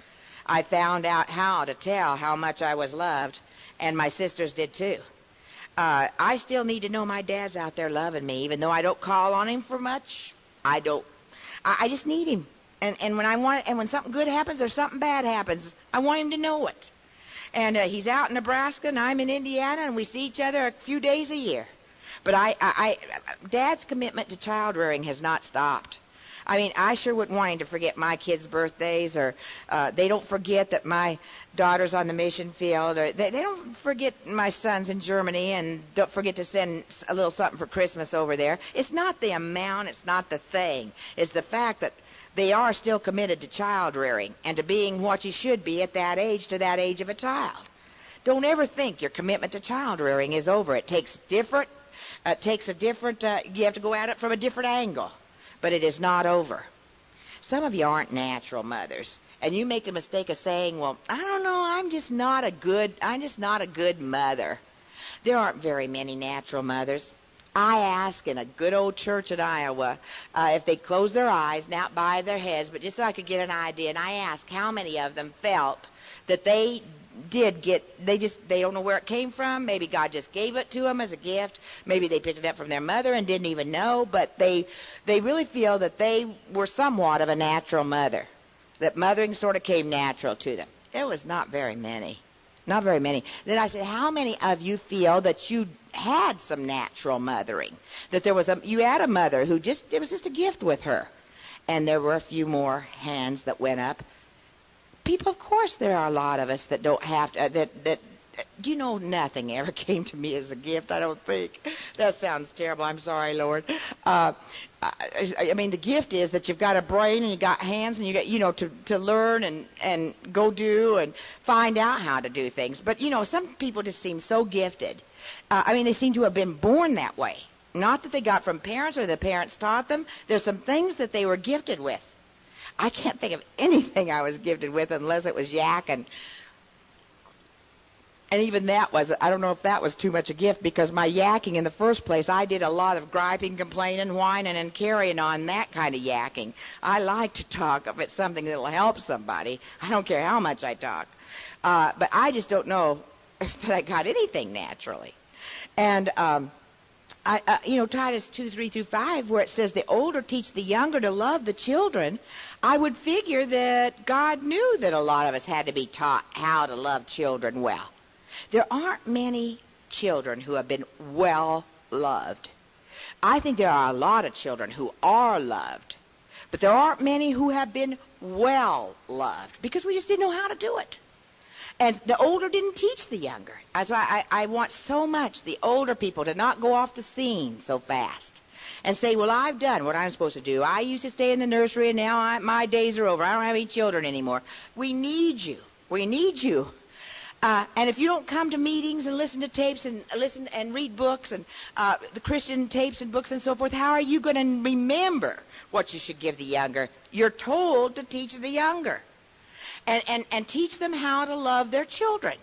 I found out how to tell how much I was loved, and my sisters did too. I still need to know my dad's out there loving me, even though I don't call on him for much. I just need him. And when something good happens or something bad happens, I want him to know it. And he's out in Nebraska, and I'm in Indiana, and we see each other a few days a year. But Dad's commitment to child rearing has not stopped. I mean, I sure wouldn't want him to forget my kids' birthdays, or they don't forget that my daughter's on the mission field, or they don't forget my son's in Germany, and don't forget to send a little something for Christmas over there. It's not the amount, it's not the thing. It's the fact that they are still committed to child rearing and to being what you should be at that age, to that age of a child. Don't ever think your commitment to child rearing is over. It takes you have to go at it from a different angle. But it is not over. Some of you aren't natural mothers, and you make the mistake of saying, well, I don't know, I'm just not a good mother. There aren't very many natural mothers. I asked in a good old church in Iowa if they'd close their eyes, not bow their heads, but just so I could get an idea, and I asked how many of them felt that they don't know where it came from. Maybe God just gave it to them as a gift. Maybe they picked it up from their mother and didn't even know, but they really feel that they were somewhat of a natural mother, that mothering sort of came natural to them. It was not very many. Not very many. Then I said, how many of you feel that you had some natural mothering, that you had a mother who it was just a gift with her? And there were a few more hands that went up. People, of course, there are a lot of us that don't have to, that do you know, nothing ever came to me as a gift, I don't think. That sounds terrible. I'm sorry, Lord. I mean, the gift is that you've got a brain and you got hands and you got, to learn and go do and find out how to do things. But, some people just seem so gifted. They seem to have been born that way. Not that they got from parents or the parents taught them. There's some things that they were gifted with. I can't think of anything I was gifted with unless it was yakking. And even that I don't know if that was too much a gift, because my yakking in the first place, I did a lot of griping, complaining, whining, and carrying on, that kind of yakking. I like to talk if it's something that'll help somebody. I don't care how much I talk. But I just don't know if I got anything naturally. And, Titus 2:3-5, where it says the older teach the younger to love the children, I would figure that God knew that a lot of us had to be taught how to love children well. There aren't many children who have been well loved. I think there are a lot of children who are loved, but there aren't many who have been well loved because we just didn't know how to do it. And the older didn't teach the younger. That's why I want so much the older people to not go off the scene so fast and say, well, I've done what I'm supposed to do. I used to stay in the nursery, and now my days are over. I don't have any children anymore. We need you. We need you. And if you don't come to meetings and listen to tapes and listen and read books and the Christian tapes and books and so forth, how are you going to remember what you should give the younger? You're told to teach the younger and teach them how to love their children.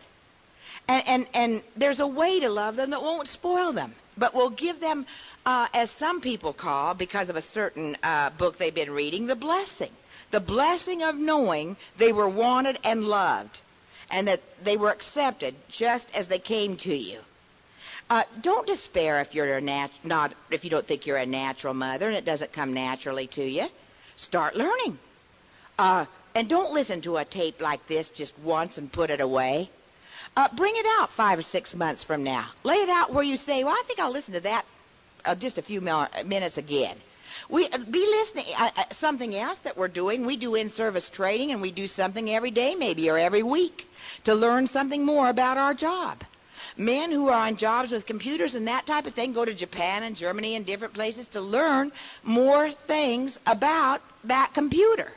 And there's a way to love them that won't spoil them, but will give them, as some people call, because of a certain book they've been reading, the blessing of knowing they were wanted and loved, and that they were accepted just as they came to you. Don't despair if if you don't think you're a natural mother and it doesn't come naturally to you. Start learning. And don't listen to a tape like this just once and put it away. Bring it out 5 or 6 months from now. Lay it out where you say, well, I think I'll listen to that just a few minutes again. We be listening. Something else that we're doing, we do in-service training, and we do something every day maybe or every week to learn something more about our job. Men who are on jobs with computers and that type of thing go to Japan and Germany and different places to learn more things about that computer.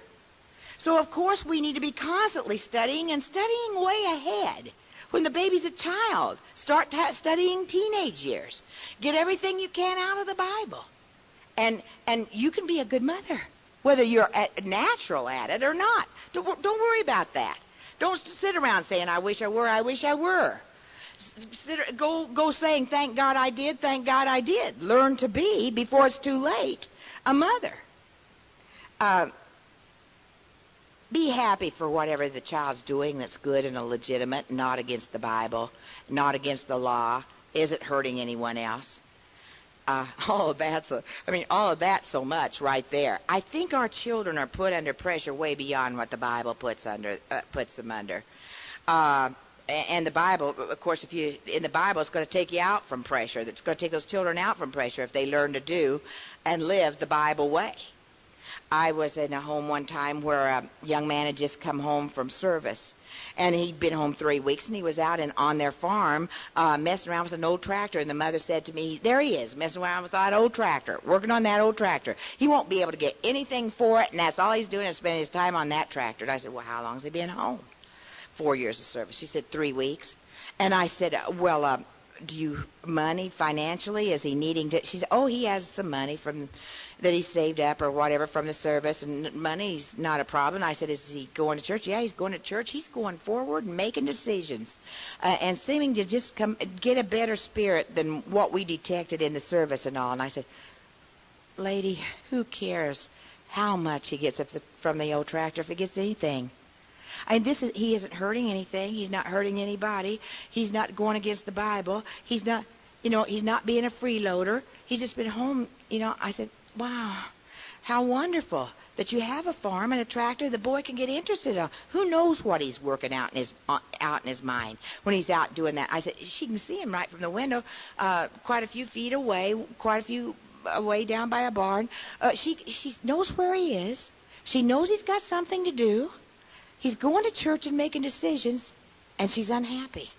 So, of course, we need to be constantly studying and studying way ahead. When the baby's a child, start studying teenage years. Get everything you can out of the Bible. And you can be a good mother, whether you're natural at it or not. Don't worry about that. Don't sit around saying, I wish I were, I wish I were. Go saying, thank God I did, thank God I did. Learn to be, before it's too late, a mother. Be happy for whatever the child's doing that's good and legitimate, not against the Bible, not against the law, isn't hurting anyone else. All of that so much right there. I think our children are put under pressure way beyond what the Bible puts them under. And the Bible, of course, in the Bible, it's going to take you out from pressure. It's going to take those children out from pressure if they learn to do and live the Bible way. I was in a home one time where a young man had just come home from service, and he'd been home 3 weeks, and he was out on their farm messing around with an old tractor, and the mother said to me, there he is, messing around with that old tractor, working on that old tractor. He won't be able to get anything for it, and that's all he's doing is spending his time on that tractor. And I said, well, how long has he been home? 4 years of service. She said, 3 weeks. And I said, well, do you money financially? Is he needing to? She said, oh, he has some money that he saved up or whatever from the service, and money's not a problem. I said, is he going to church? Yeah, he's going to church. He's going forward and making decisions and seeming to just get a better spirit than what we detected in the service and all. And I said, lady, who cares how much he gets from the old tractor if he gets anything? He isn't hurting anything. He's not hurting anybody. He's not going against the Bible. He's not, he's not being a freeloader. He's just been home. I said, wow, how wonderful that you have a farm and a tractor the boy can get interested in. Who knows what he's working out in his mind when he's out doing that? I said, she can see him right from the window, quite a few feet away, quite a few away down by a barn. She knows where he is. She knows he's got something to do. He's going to church and making decisions, and she's unhappy.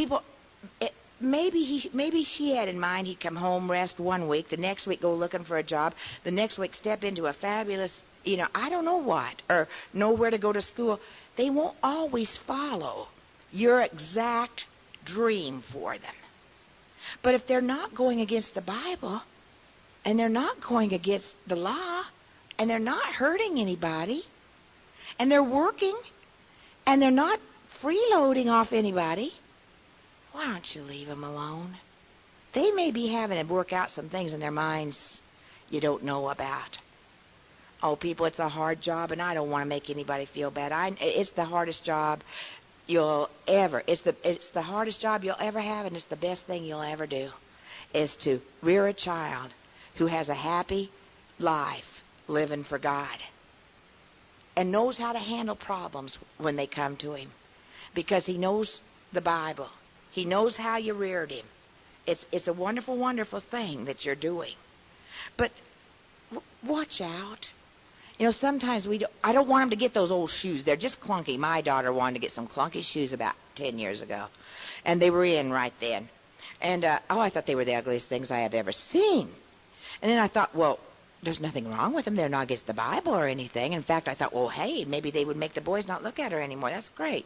people, maybe she had in mind he'd come home, rest 1 week, the next week go looking for a job, the next week step into a fabulous, I don't know what, or know where to go to school. They won't always follow your exact dream for them. But if they're not going against the Bible, and they're not going against the law, and they're not hurting anybody, and they're working, and they're not freeloading off anybody, why don't you leave them alone? They may be having to work out some things in their minds you don't know about. Oh, people, it's a hard job, and I don't want to make anybody feel bad. It's the hardest job it's the hardest job you'll ever have, and it's the best thing you'll ever do, is to rear a child who has a happy life living for God and knows how to handle problems when they come to him, because he knows the Bible. He knows how you reared him. It's a wonderful, wonderful thing that you're doing. But watch out. Sometimes I don't want them to get those old shoes. They're just clunky. My daughter wanted to get some clunky shoes about 10 years ago, and they were in right then. And, I thought they were the ugliest things I have ever seen. And then I thought, well, there's nothing wrong with them. They're not against the Bible or anything. In fact, I thought, well, hey, maybe they would make the boys not look at her anymore. That's great.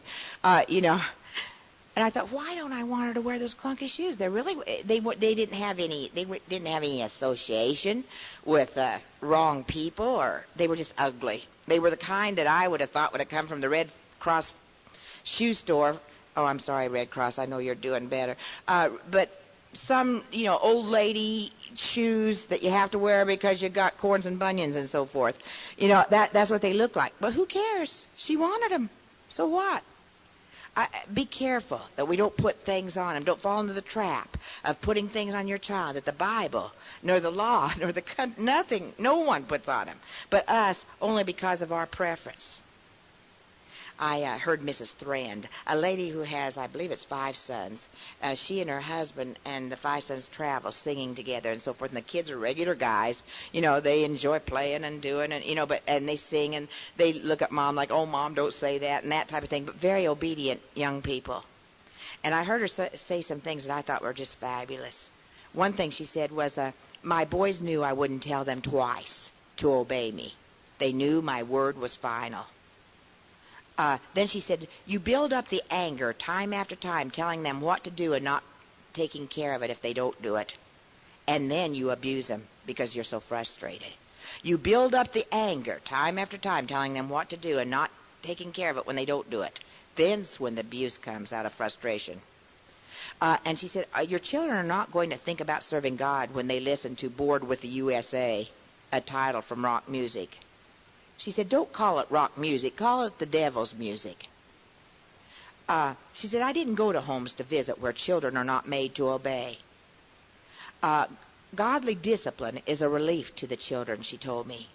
And I thought, why don't I want her to wear those clunky shoes? They didn't have any association with wrong people, or they were just ugly. They were the kind that I would have thought would have come from the Red Cross shoe store. Oh, I'm sorry, Red Cross. I know you're doing better. But some, old lady shoes that you have to wear because you got corns and bunions and so forth. That's what they look like. But who cares? She wanted them. So what? Be careful that we don't put things on them. Don't fall into the trap of putting things on your child that the Bible, nor the law, nor nothing, no one puts on them, but us, only because of our preference. I heard Mrs. Thrand, a lady who has, I believe it's 5 sons. She and her husband and the 5 sons travel singing together and so forth. And the kids are regular guys. They enjoy playing and doing, and they sing, and they look at Mom like, oh, Mom, don't say that, and that type of thing. But very obedient young people. And I heard her say some things that I thought were just fabulous. One thing she said was, my boys knew I wouldn't tell them twice to obey me. They knew my word was final. Then she said, you build up the anger time after time, telling them what to do and not taking care of it if they don't do it. And then you abuse them because you're so frustrated. You build up the anger time after time, telling them what to do and not taking care of it when they don't do it. Then's when the abuse comes out of frustration. And she said, your children are not going to think about serving God when they listen to Bored with the USA, a title from rock music. She said, don't call it rock music. Call it the devil's music. She said, I didn't go to homes to visit where children are not made to obey. Godly discipline is a relief to the children, she told me.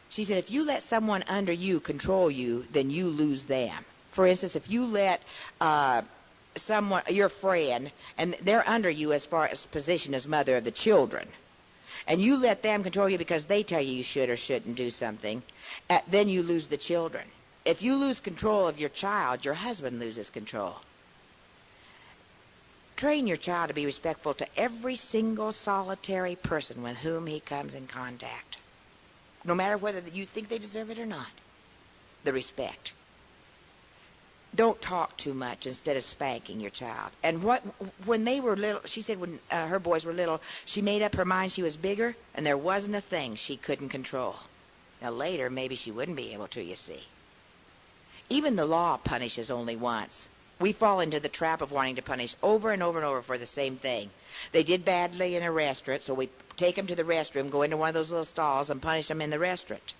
She said, if you let someone under you control you, then you lose them. For instance, if you let someone, your friend, and they're under you as far as position as mother of the children, and you let them control you because they tell you should or shouldn't do something, then you lose the children. If you lose control of your child, your husband loses control. Train your child to be respectful to every single solitary person with whom he comes in contact, no matter whether you think they deserve it or not. The respect. Don't talk too much instead of spanking your child. And when they were little, she said when her boys were little, she made up her mind she was bigger, and there wasn't a thing she couldn't control. Now later, maybe she wouldn't be able to, you see. Even the law punishes only once. We fall into the trap of wanting to punish over and over and over for the same thing. They did badly in a restaurant, so we take them to the restroom, go into one of those little stalls, and punish them in the restaurant.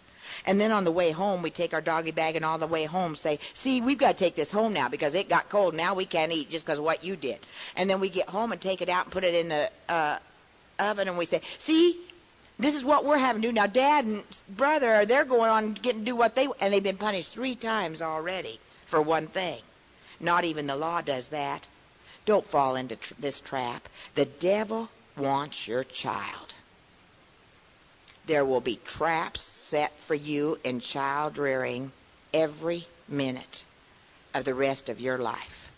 And then on the way home, we take our doggy bag and all the way home say, see, we've got to take this home now because it got cold. Now we can't eat just because of what you did. And then we get home and take it out and put it in the oven, and we say, see, this is what we're having to do. Now, Dad and brother, they're going on getting to do what and they've been punished 3 times already for one thing. Not even the law does that. Don't fall into this trap. The devil wants your child. There will be traps set for you in child rearing every minute of the rest of your life.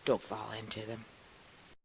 Don't fall into them.